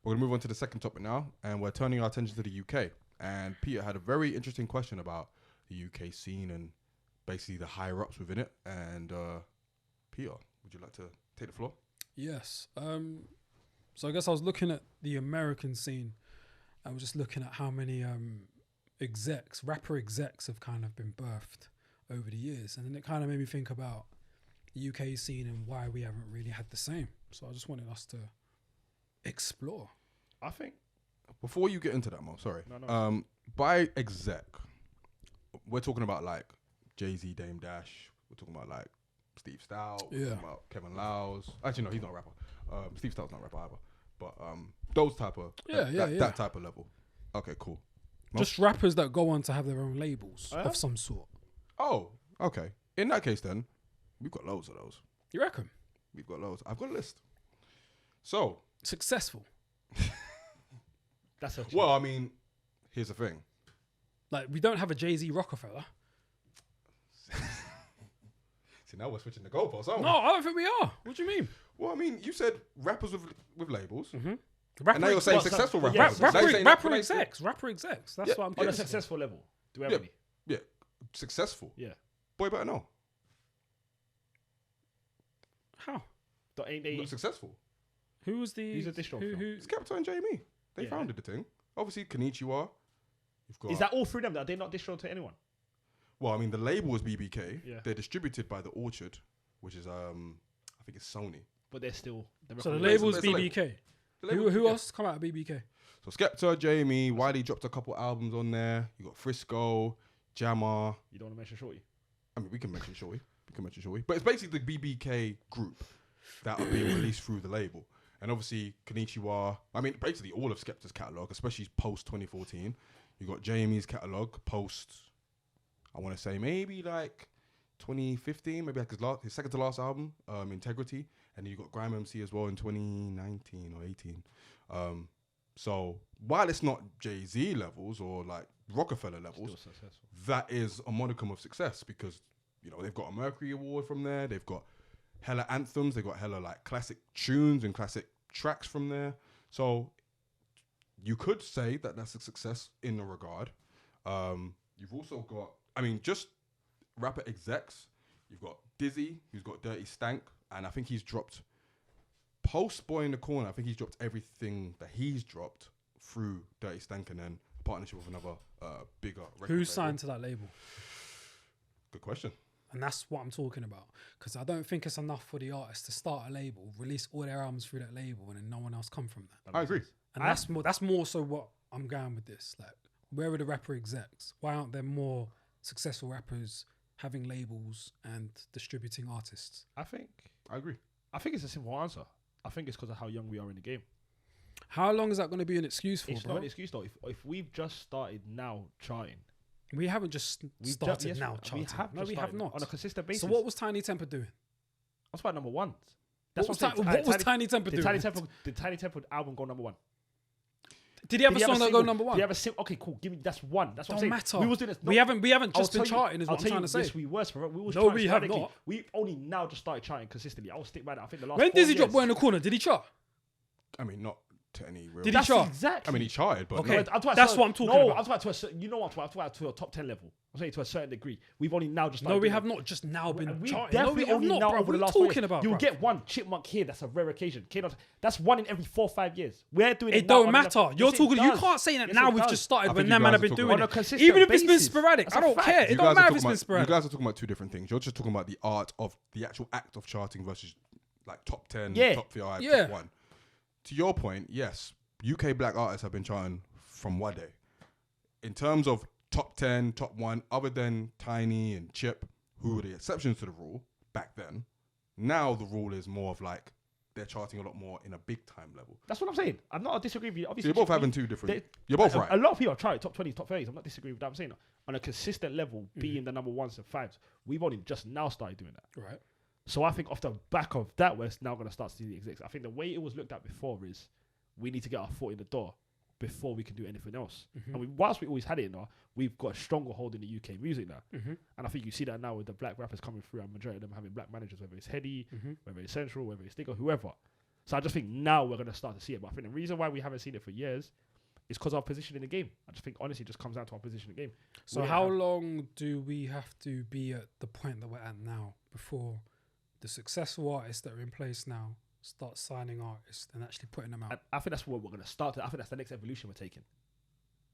We're going to move on to the second topic now, and we're turning our attention to the UK. And Peter had a very interesting question about the UK scene and basically the higher-ups within it. And Peter, would you like to take the floor? Yes. So I guess I was looking at the American scene. I was just looking at how many rapper execs have kind of been birthed over the years. And then it kind of made me think about the UK scene and why we haven't really had the same. So I just wanted us to explore. I think. Before you get into that, Mo, sorry. No. By exec, we're talking about like JAY-Z, Dame Dash. We're talking about like Steve Stout. We're talking about Kevin Lowes. Actually, no, he's not a rapper. Steve Stout's not a rapper either. But those type of that type of level. Okay, cool. Mo? Just rappers that go on to have their own labels of some sort. Oh, okay. In that case, then we've got loads of those. You reckon? We've got loads. I've got a list. So Successful. That's well, I mean, here's the thing. Like, we don't have a JAY-Z Roc-A-Fella. See, now we're switching the goalposts, aren't we? No, I don't think we are. What do you mean? Well, I mean, you said rappers with labels. Mm-hmm. And now you're saying successful rappers. Rapper execs. That's what I'm on getting a to. successful level. Do we have any? Yeah, successful. Yeah. Boy, better know. How? Ain't they? Not successful. Who was the... Who's a distro from? It's Skepta and Jamie. They founded the thing. Obviously, Konnichiwa. You've got. Is that all through them? Are they not distro to anyone? Well, I mean, the label is BBK. Yeah. They're distributed by the Orchard, which is I think it's Sony. But they're still. So the label's It's a label. BBK. The label- Who yeah. else come out of BBK? So Skepta, Jamie, Wiley dropped a couple albums on there. You got Frisco, Jammer. You don't want to mention Shorty? I mean, we can mention Shorty. But it's basically the BBK group that are being released through the label. And obviously, Konnichiwa, I mean, basically all of Skepta's catalogue, especially post 2014. You got Jamie's catalogue post, I want to say maybe like 2015, maybe like his second to last album, Integrity. And you got Grime MC as well in 2019 or 18. So while it's not JAY-Z levels or like Roc-A-Fella levels, that is a modicum of success because, you know, they've got a Mercury Award from there. They've got hella anthems. They've got hella like classic tunes and classic tracks from there. So you could say that that's a success in the regard. You've also got, I mean, just rapper execs. You've got Dizzy, who's got Dirty Stank, and I think he's dropped post Boy in the Corner. I think he's dropped everything that he's dropped through Dirty Stank and then a partnership with another bigger record Who's label. signed to that label? Good question. And that's what I'm talking about. Because I don't think it's enough for the artist to start a label, release all their albums through that label, and then no one else come from that. I agree. And that's more so what I'm going with this. Like, where are the rapper execs? Why aren't there more successful rappers having labels and distributing artists? I agree. I think it's a simple answer. I think it's because of how young we are in the game. How long is that going to be an excuse for, It's bro? not an excuse though. If we've just started now charting, We haven't just started now charting. We have not. on a consistent basis. So what was Tiny Temper doing? That's why number one. What was Tiny Temper doing? Did Tiny Temper album go number one? Did he have a song that go number one? Did he have a single? Okay, cool. Give me that's one. That's what Don't I'm saying. matter. We was doing this. We haven't just been charting. Is what I'm trying to say. Yes, we was. We was. No, we have sporadically. not. We only now just started charting consistently. I will stick by that. I think the last. When 4 did he years, drop Boy in the Corner? Did he chart? I mean, not to any real. Did he chart? Exactly. I mean, he charted, but Okay. no. That's what I'm talking no, about. I'm talking to a certain, you know what? I'm talking to a top 10 level. I'm saying to a certain degree. We've only now just started. No, we doing have it. not just now been We charting. No, we definitely have only not, now bro. over the What are you last 4 years. talking about, You'll bro? get one chipmunk here. That's a rare occasion. That's one in every 4 or 5 years. We're doing it. It now don't on matter. enough- You're Yes, it talking. You does. can't say that Yes, now. it We've does. just started I when think that you man guys have are been talking doing on a it. consistent Even if it's been basis. sporadic, That's I a don't fact. care. It You don't guys matter are if it's been You sporadic. guys are talking about two different things. You're just talking about the art of the actual act of charting versus like top 10, Yeah. top 5, Yeah. top 1. To your point, yes, UK black artists have been charting from what day? In terms of top 10, top 1, other than Tiny and Chip, who were the exceptions to the rule back then, now the rule is more of like they're charting a lot more in a big time level. That's what I'm saying. I'm not disagreeing with you. So Obviously, you're both having two different. You're both right. A lot of people have tried top 20s, top 30s. I'm not disagreeing with that. I'm saying on a consistent level, being the number 1s and 5s, we've only just now started doing that. Right. So I think off the back of that, we're now going to start seeing the execs. I think the way it was looked at before is we need to get our foot in the door before we can do anything else. And whilst we always had it in there, we've got a stronger hold in the UK music now. And I think you see that now with the black rappers coming through, and majority of them having black managers, whether it's Heady, whether it's Central, whether it's Digger, whoever. So I just think now we're going to start to see it. But I think the reason why we haven't seen it for years is because our position in the game. I just think, honestly, it just comes down to our position in the game. So how long do we have to be at the point that we're at now before the successful artists that are in place now start signing artists and actually putting them out? I think that's what we're going to start. I think that's the next evolution we're taking.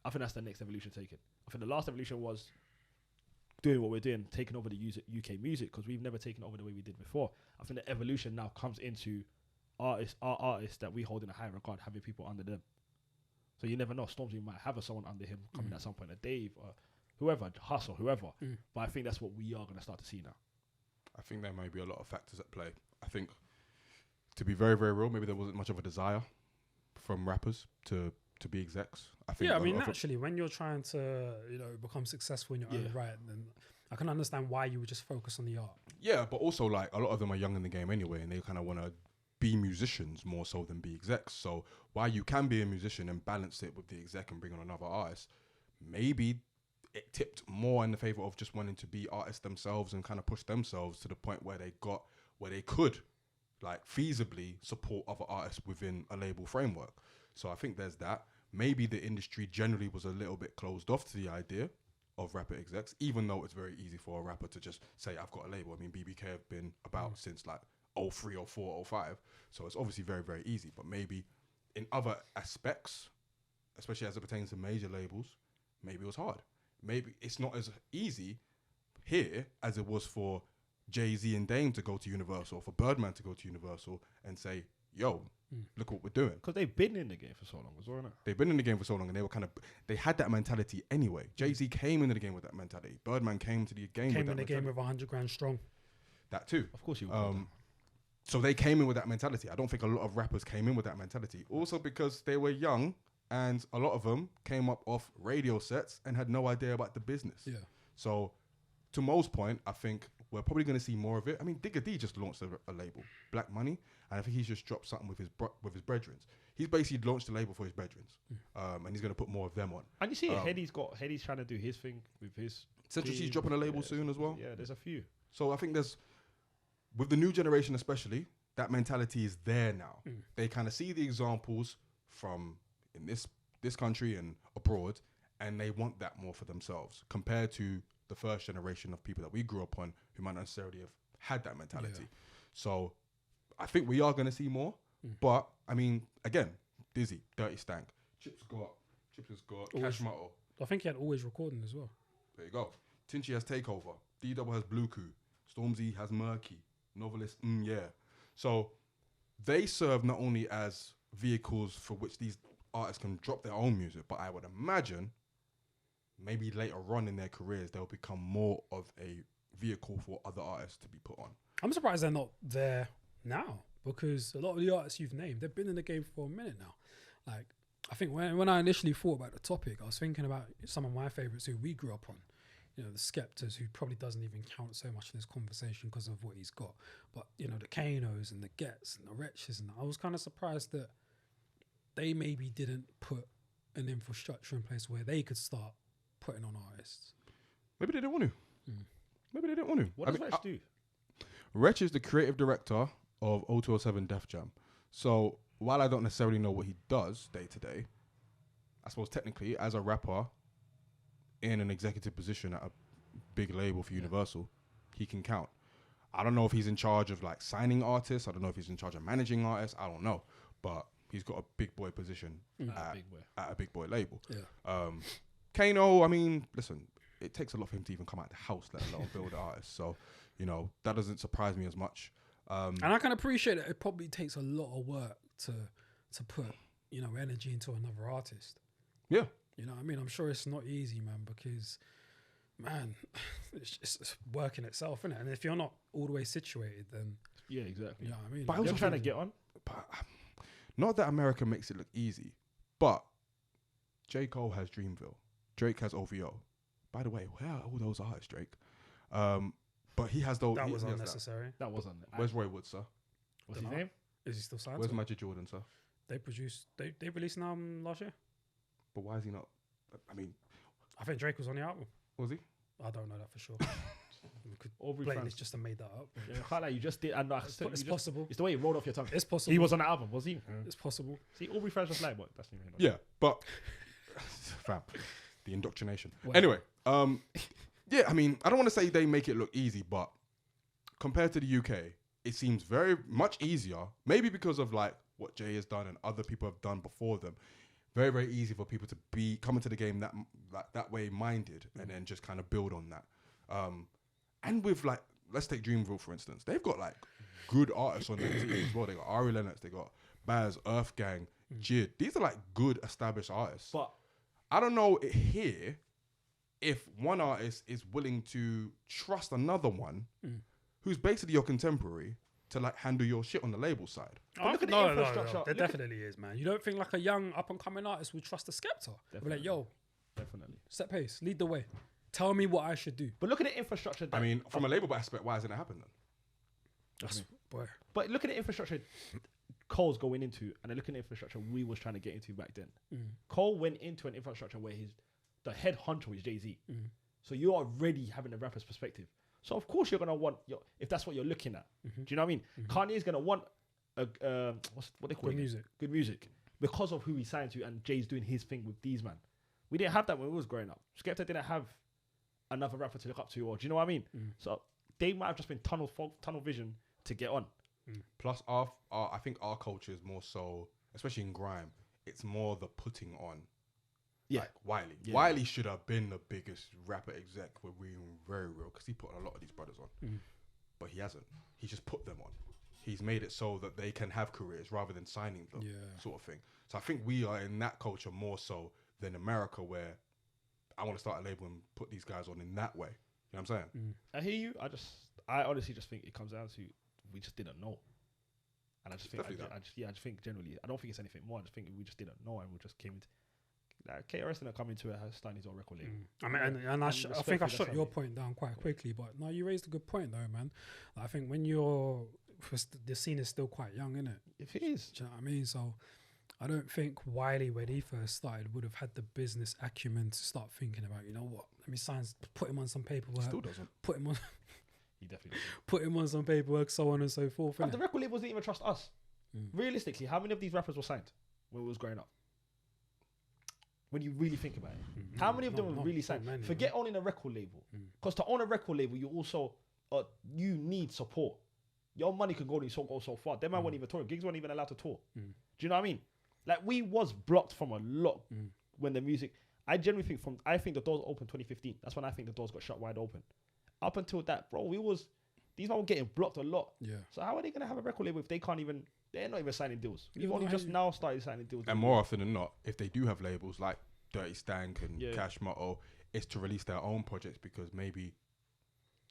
I think the last evolution was doing what we're doing, taking over the UK music, because we've never taken over the way we did before. I think the evolution now comes into our artists that we hold in a high regard, having people under them. So you never know. Stormzy might have someone under him coming at some point, a Dave or whoever, Hustle, whoever. But I think that's what we are going to start to see now. I think there may be a lot of factors at play. I think, to be very, very real, maybe there wasn't much of a desire from rappers to be execs. I think. Yeah, I mean, naturally, when you're trying to, become successful in your own right, then I can understand why you would just focus on the art. Yeah, but also, like, a lot of them are young in the game anyway, and they kind of want to be musicians more so than be execs. So while you can be a musician and balance it with the exec and bring on another artist, maybe it tipped more in the favor of just wanting to be artists themselves and kind of push themselves to the point where they could, like, feasibly support other artists within a label framework. So I think there's that. Maybe the industry generally was a little bit closed off to the idea of rapper execs, even though it's very easy for a rapper to just say, I've got a label. I mean, BBK have been about since like 03, 04, 05. So it's obviously very, very easy. But maybe in other aspects, especially as it pertains to major labels, maybe it was hard. Maybe it's not as easy here as it was for Jay-Z and Dame to go to Universal, for Birdman to go to Universal and say, yo, look what we're doing. Because they've been in the game for so long as well, innit? They've been in the game for so long, and they had that mentality anyway. Jay-Z came into the game with that mentality. Birdman came to the game with that mentality. Game with 100 grand strong. That too. Of course you would. So they came in with that mentality. I don't think a lot of rappers came in with that mentality. Also because they were young, and a lot of them came up off radio sets and had no idea about the business. Yeah. So to Mo's point, I think we're probably going to see more of it. I mean, Digga D just launched a label, Black Money, and I think he's just dropped something with his brethrens. He's basically launched a label for his brethrens, and he's going to put more of them on. And you see, Heady's trying to do his thing with his. Central C's dropping a label soon as well. Yeah, there's a few. So I think with the new generation especially, that mentality is there now. They kind of see the examples from in this country and abroad, and they want that more for themselves compared to the first generation of people that we grew up on who might not necessarily have had that mentality. Yeah. So I think we are going to see more. But, I mean, again, Dizzy, Dirty Stank, Chips has got Cash Motto. I think he had Always Recording as well. There you go. Tinchy has Takeover. D-Double has Blue Coup. Stormzy has Murky. Novelist, yeah. So they serve not only as vehicles for which these artists can drop their own music, but I would imagine maybe later on in their careers, they'll become more of a vehicle for other artists to be put on. I'm surprised they're not there now, because a lot of the artists you've named, they've been in the game for a minute now. Like, I think when I initially thought about the topic, I was thinking about some of my favorites who we grew up on. The Skeptors, who probably doesn't even count so much in this conversation because of what he's got. But, the Kanos and the Gets and the Wretches, and I was kind of surprised that they maybe didn't put an infrastructure in place where they could start putting on artists. Maybe they didn't want to. Maybe they didn't want to. What does Wretch do? Wretch is the creative director of 0207 Def Jam. So while I don't necessarily know what he does day to day, I suppose technically as a rapper in an executive position at a big label for Universal, he can count. I don't know if he's in charge of like signing artists. I don't know if he's in charge of managing artists. I don't know. But he's got a big boy position at a big boy label. Yeah. Kano, I mean, listen, it takes a lot for him to even come out of the house, let alone build artists. So, that doesn't surprise me as much. And I can appreciate that it probably takes a lot of work to put, energy into another artist. Yeah. You know what I mean? I'm sure it's not easy, man, because, man, it's work in itself, isn't it? And if you're not all the way situated, then... Yeah, exactly. You know what I mean? But you're trying to get on. But, not that America makes it look easy, but J. Cole has Dreamville. Drake has OVO. By the way, where are all those artists, Drake? But he has those... That was unnecessary. That wasn't... Where's Roy Wood, sir? What's his name? Is he still signed? Where's Magic Jordan, sir? They released an album last year? But why is he not? I mean, I think Drake was on the album. Was he? I don't know that for sure. We could Aubrey play France. this just to make that up. Yeah, I can't lie, you just did. And It's possible. It's the way it rolled off your tongue. It's possible. He was on the album, was he? It's possible. See, Aubrey France just like, but that's not even. Yeah, but fam, the indoctrination. Well- Anyway, yeah, I mean, I don't want to say they make it look easy, but compared to the UK, it seems very much easier. Maybe because of like what Jay has done and other people have done before them. Very, very easy for people to be coming to the game that way minded, and then just kind of build on that. And with like, let's take Dreamville for instance. They've got like good artists on their team as well. They got Ari Lennox, they got Baz, Earth Gang, Jid. These are like good established artists. But I don't know here if one artist is willing to trust another one who's basically your contemporary to like handle your shit on the label side. look at the No, infrastructure. there definitely is, man. You don't think like a young up and coming artist would trust a Skepta? Be like, yo, Definitely. set pace, lead the way. Tell me what I should do. But look at the infrastructure. I mean, from a label aspect, why hasn't it happened then? That's, boy. But look at the infrastructure Cole's going into, and then look at the infrastructure we was trying to get into back then. Cole went into an infrastructure where the head honcho is Jay-Z. So you're already having a rapper's perspective. So of course you're gonna want if that's what you're looking at. Do you know what I mean? Kanye's gonna want what they call Good it? music. Good music because of who he signed to, and Jay's doing his thing with these man. We didn't have that when we was growing up. Skepta didn't have another rapper to look up to, or do you know what I mean? So they might have just been tunnel vision to get on. Plus, I think our culture is more so, especially in grime, it's more the putting on. Yeah. Like Wiley. Yeah. Wiley should have been the biggest rapper exec. We're being very real because he put a lot of these brothers on, but he hasn't. He just put them on. He's made it so that they can have careers rather than signing them, sort of thing. So I think we are in that culture more so than America, where I want to start a label and put these guys on in that way. You know what I'm saying? I hear you. I honestly just think it comes down to we just didn't know. And I just think, I just think generally, I don't think it's anything more. I just think we just didn't know, and we just came into. Like, KRS didn't come into it as starting his own record label. I mean, and I think I respectfully, shot that's your how point down quite quickly, but no, you raised a good point though, man. I think when the scene is still quite young, isn't it? If it is, Do you know what I mean? So I don't think Wiley, when he first started, would have had the business acumen to start thinking about, you know what, let me put him on some paperwork. Still doesn't. Put him on he definitely does. put him on some paperwork, so on and so forth. But the innit? record label didn't even trust us. Realistically, how many of these rappers were signed when we was growing up? When you really think about it, how many of them were really signed? many, Forget owning a record label, because to own a record label, you also you need support. Your money can go so far. Them man weren't even touring. Gigs weren't even allowed to tour. Do you know what I mean? Like we was blocked from a lot when the music. I genuinely think I think the doors opened 2015. That's when I think the doors got shut wide open. Up until that, bro, these men were getting blocked a lot. Yeah. So how are they gonna have a record label if they're not even signing deals? We've only just now started signing deals. And more often than not, if they do have labels like Dirty Stank and Cash Motto, it's to release their own projects because maybe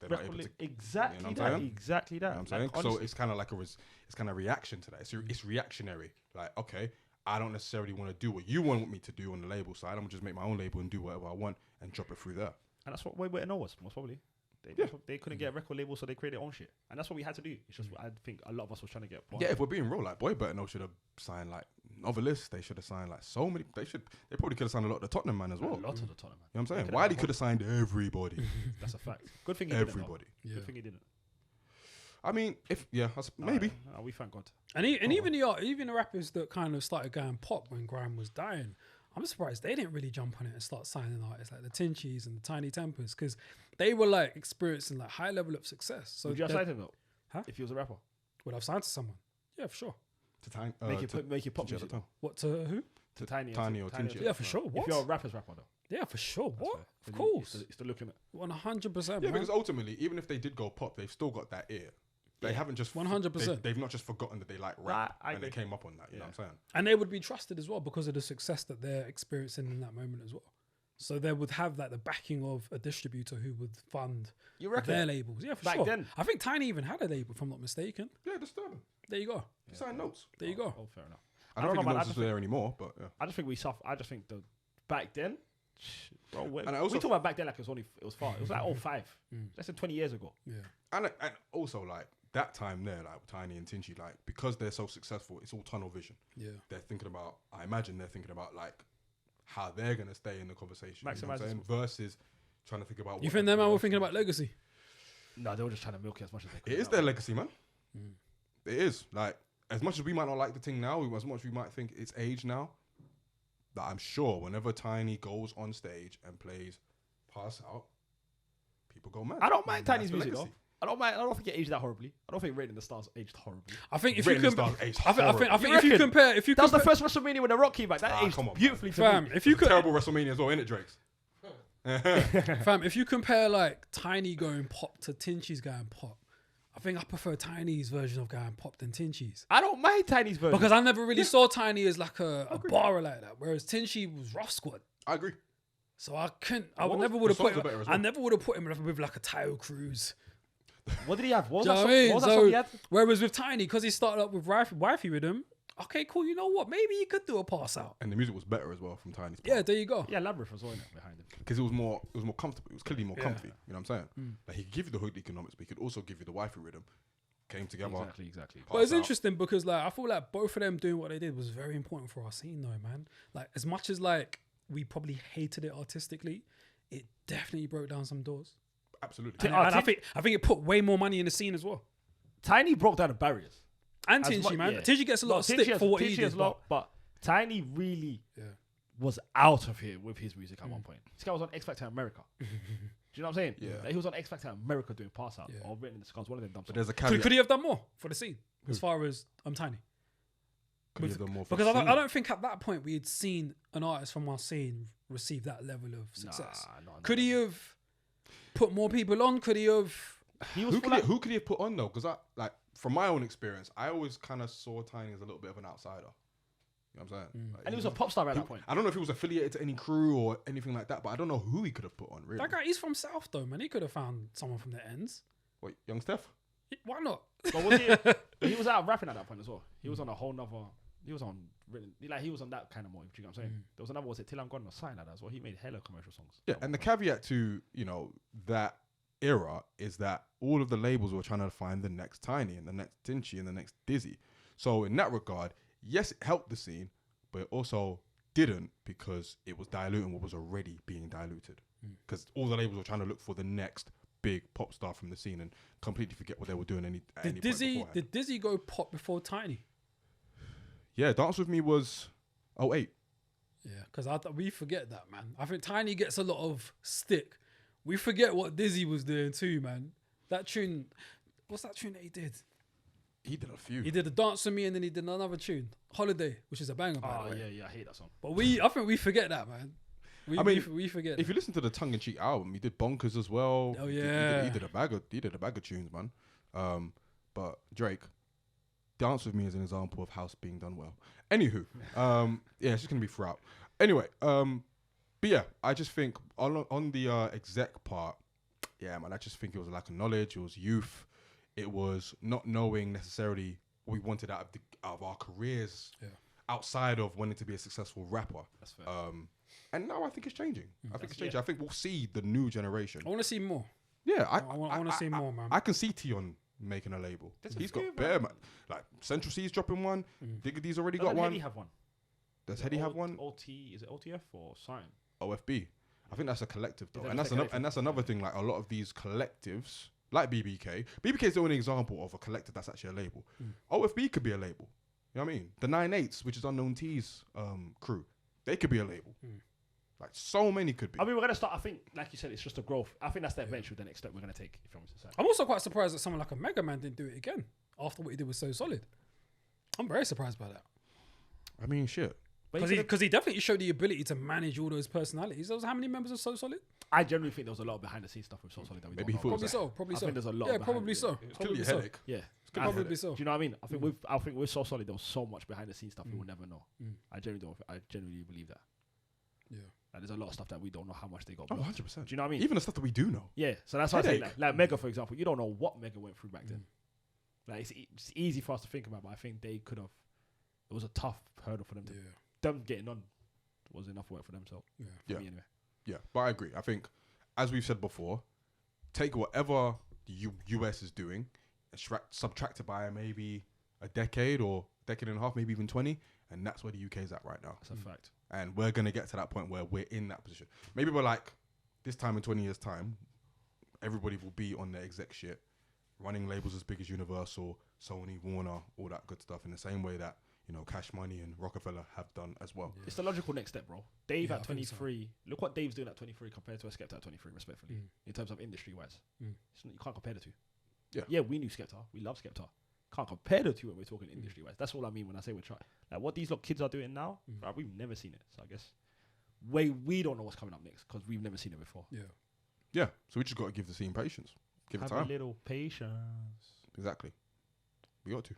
they're not able to. Exactly you know that. what I'm saying? Exactly that. You know what I'm Like, saying? So honestly. it's kind of like it's kind of reaction to that. It's reactionary. Like, okay, I don't necessarily want to do what you want me to do on the label side. I'm gonna just make my own label and do whatever I want and drop it through there. And that's what Way Better Know was, most probably. They couldn't get a record label, so they created their own shit. And that's what we had to do. It's just, I think a lot of us was trying to get. Yeah, if we're being real, like Boy Better Know should have signed like Novelists. They should have signed like so many. They probably could have signed a lot of the Tottenham man as well. A lot of the Tottenham, man. You know what I'm saying? Could've Wiley had could have signed everybody. That's a fact. Good thing he didn't. Everybody. Good thing he didn't. I mean, maybe. We thank God. And even the rappers that kind of started going pop when grime was dying, I'm surprised they didn't really jump on it and start signing artists like the Tinchies and the Tiny Tempers, because they were like experiencing like high level of success. So Would you have signed him though? Huh? If he was a rapper? Would I've signed to someone? Yeah, for sure. Make it pop music. What, to who? To Tiny or Tinchi. Yeah, for sure. If What? you're a rapper's rapper though. Yeah, for sure. What? fair. Of course. It's still looking at. 100%. Yeah, man. because ultimately, even if they did go pop, they've still got that ear. They haven't just 100%. They've not just forgotten that they like rap I and they agree. came up on that. You know what I'm saying? And they would be trusted as well because of the success that they're experiencing in that moment as well. So they would have like the backing of a distributor who would fund You reckon? their labels. Yeah, for Back sure. then? I think Tiny even had a label, if I'm not mistaken. Yeah, Disturbing. There you go. Sign notes. There you go. Oh, fair enough. I don't think know, the man. notes is there anymore, but yeah. I just think we suffer. I just think back then, bro. And I also- we talk about back then like it was far. It was like 05, less than 20 years ago. Yeah. And also like that time there, like Tiny and Tinchi, like because they're so successful, it's all tunnel vision. Yeah. They're thinking about. I imagine they're thinking about like how they're gonna stay in the conversation. You know what I'm Maximize saying? Versus trying to think about. You what think them man everyone were else thinking is. about legacy? No, they were just trying to milk it as much as they could. It is their legacy, man. Mm. It is. Like, as much as we might not like the thing now, as much as we might think it's age now, that I'm sure whenever Tiny goes on stage and plays Pass Out, people go mad. I don't mind That's Tiny's the music legacy. though. I don't think it aged that horribly. I don't think Rating the Stars aged horribly. I think if Rating you the compare, Stars aged I think horribly. if you reckon? compare, That was the first WrestleMania when The Rock came back. That aged come on, beautifully to fam, me. if you could, Terrible WrestleMania as well, innit, Drake's? fam, if you compare like Tiny going pop to Tinchy's going pop, I think I prefer Tiny's version of going pop than Tinchy's. I don't mind Tiny's version. Because I never really saw Tiny as like a barra like that, whereas Tinchy was rough squad. I agree. So I couldn't. I What never was- would have the put. songs are better Him, as I well. never would have put him with like a Tayo Cruz. what did he have? What was Do you that know what I song? mean? What was that song he had? Whereas with Tiny, because he started up with wifey with him. Okay, cool. You know what? Maybe you could do a pass out. And the music was better as well from Tiny's. Yeah, there you go. Yeah, Labyrinth was on it behind him. Because it was more comfortable. It was clearly more Yeah. comfy. You know what I'm saying? Like he could give you the hood economics, but he could also give you the wifey rhythm. Came together. Exactly. But it's Pass Out. interesting because like I feel like both of them doing what they did was very important for our scene though, man. Like as much as like we probably hated it artistically, it definitely broke down some doors. Absolutely. And I think it put way more money in the scene as well. Tiny broke down the barriers. And As Tinchy, mu- man. yeah. Tinchy gets a lot of stick for what he did. But Tiny really Yeah. was out of here with his music at one point. This guy was on X Factor America. Do you know what I'm saying? Yeah. Like, he was on X Factor America doing Pass Out Yeah. or Written in the Scars, one of them dumb But songs. there's a Could caveat. he have done more for the scene as Who? far as Tiny? Could he have done more for Because the I scene? don't think at that point we had seen an artist from our scene receive that level of success. Nah, Could he have put more people on? Could he have? He was Who full could, he, of- who could he have put on though? Because from my own experience, I always kind of saw Tiny as a little bit of an outsider. You know what I'm saying? Like, and he was a pop star at that point. I don't know if he was affiliated to any crew or anything like that, but I don't know who he could have put on. Really? That guy, he's from South though, man. He could have found someone from the ends. What, Young Steph? Why not? But was he was out rapping at that point as well. He was on a whole nother. He was on written. Like he was on that kind of motive. Do you know what I'm saying? There was another. Was it Till I'm Gone or something like that as well? He made hella commercial songs. Yeah, and the caveat to that era is that all of the labels were trying to find the next Tiny and the next Tinchy and the next Dizzy. So in that regard, yes, it helped the scene, but it also didn't because it was diluting what was already being diluted. Because all the labels were trying to look for the next big pop star from the scene and completely forget what they were doing at any point beforehand. Did Dizzy go pop before Tiny? Yeah, Dance With Me was 08. Yeah, because we forget that, man. I think Tiny gets a lot of stick. We forget what Dizzy was doing too, man. That tune, what's that tune that he did? He did a few. He did a Dance with Me and then he did another tune, Holiday, which is a banger, by the way. Yeah, I hate that song. But I think we forget that, man. We forget. If you listen to the tongue-in-cheek album, he did Bonkers as well. Oh, He did- yeah. he did a bag of tunes, man. But Drake, Dance With Me is an example of house being done well. Anywho, yeah, it's just gonna be throughout. Anyway, but yeah, I just think on the exec part, yeah, man, I just think it was a lack of knowledge. It was youth. It was not knowing necessarily what we wanted out of our careers, outside of wanting to be a successful rapper. That's fair. And now I think it's changing. I think it's changing. I think we'll see the new generation. I want to see more. Yeah, I want to see more, man. I can see Tion making a label. He's got better, man. Like Central C's dropping one. Digga D's already got Doesn't one. Heady have one? Does Heady have one? OT, is it OTF or sign? OFB. I think that's a collective though, Is that and a that's collective? another thing. Like a lot of these collectives, like BBK. BBK is the only example of a collective that's actually a label. OFB could be a label. You know what I mean? The 9/8s, which is Unknown T's crew, they could be a label. Like so many could be. I mean, we're gonna start. I think, like you said, it's just a growth. I think that's the eventual the next step we're gonna take. If you want me to say. I'm also quite surprised that someone like a Mega Man didn't do it again after what he did was so solid. I'm very surprised by that. I mean, shit. Because he definitely showed the ability to manage all those personalities. Those how many members are So Solid? I generally think there was a lot behind the scenes stuff with So Solid that we Maybe don't he know. thought Probably that. so. I think there's a lot Yeah, behind probably it. so. It's Probably clearly a so. headache. Yeah, Probably so. Do you know what I mean? I think with So Solid there was so much behind the scenes stuff we will never know. I genuinely believe that. Yeah. Like, there's a lot of stuff that we don't know how much they got. Oh, blocked. 100%. Do you know what I mean? Even the stuff that we do know. Yeah, so that's why I say Headache. like Mega, for example, you don't know what Mega went through back then. Like it's easy for us to think about, but I think they could have. It was a tough hurdle for them. Them getting on was enough work for them. So Yeah. for me anyway. Yeah, but I agree. I think, as we've said before, take whatever the US is doing, and subtract it by maybe a decade or decade and a half, maybe even 20, and that's where the UK is at right now. That's a fact. And we're going to get to that point where we're in that position. Maybe we're like, this time in 20 years' time, everybody will be on their exec shit, running labels as big as Universal, Sony, Warner, all that good stuff in the same way that, you know, Cash Money and Roc-A-Fella have done as well. Yeah. It's the logical next step, bro. Dave Yeah, at I think so. 23. Look what Dave's doing at 23 compared to a Skepta at 23, respectfully, in terms of industry wise. Mm. You can't compare the two. Yeah. Yeah, we knew Skepta. We love Skepta. Can't compare the two when we're talking industry wise. That's all I mean when I say we're trying. Like what these kids are doing now, bruh, we've never seen it. So I guess we don't know what's coming up next because we've never seen it before. Yeah. Yeah, so we just got to give the scene patience. Give it Have time. a little patience. Exactly. We got to.